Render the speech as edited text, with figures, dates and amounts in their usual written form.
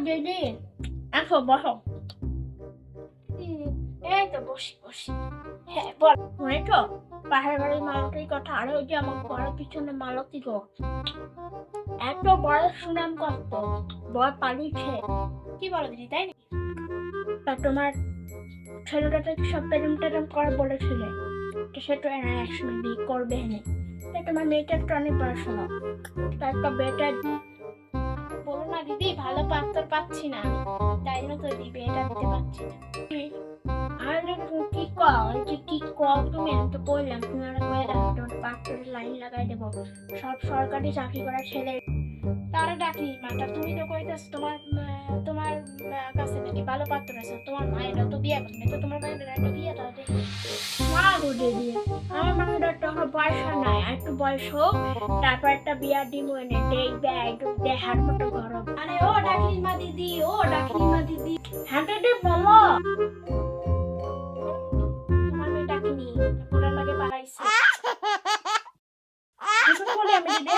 দিদি আসো বসো। এই তো বসি বসি। হ্যাঁ বল শুনেছো পাশের বাড়ির মালতীর কথা? আর ওই যে আমার ঘরের পিছনে মালতী গো, এত বড় সুনাম করত, বর পালিয়েছে। কি বলো দিদি, তাই নাকি? তা তোমার ছেলেটাকে সব প্রেম টেম করে বলেছিলে, তো সে তো একসময় বিয়ে করবে না। তাই তোমার মেয়েটার তো অনেক পড়াশোনা, তার তো বেটা বলো না দিদি, ভালো পাত্র পাচ্ছি না, তাই জন্য তো বিয়েটা দিতে পারছি না। আর কি কও, এই যে কি কও তুমি? আমি তো বললাম তুমি ওরা করে রাখো, তোমার পাত্রের লাইন লাগাই দেবো। সব সরকারি চাকরি করা ছেলে তারা ডাকি মাটা, তুমি তো কইতাছ তোমার তোমার কাছে নাকি ভালো পাত্র আছে, তোমার মায়েরা তো বিয়ে করে না, তো তোমার মায়ের একটা বিয়ে দাও দেখি। না গো দিদি, আমার মায়ের তো বয়স নাই, আর একটু বয়স হোক তারপর একটা বিয়া দিব, এনে দেখবে একটু দেখার মতো গরম। আরে ও ডাকিনি মা দিদি, ও ডাকিনি মা দিদি, হ্যাঁ দিদি বলো। তোমার মেয়ে ডাকিনি, পুরা লাগে পালাইছে। কিছু বলে আমি দিদি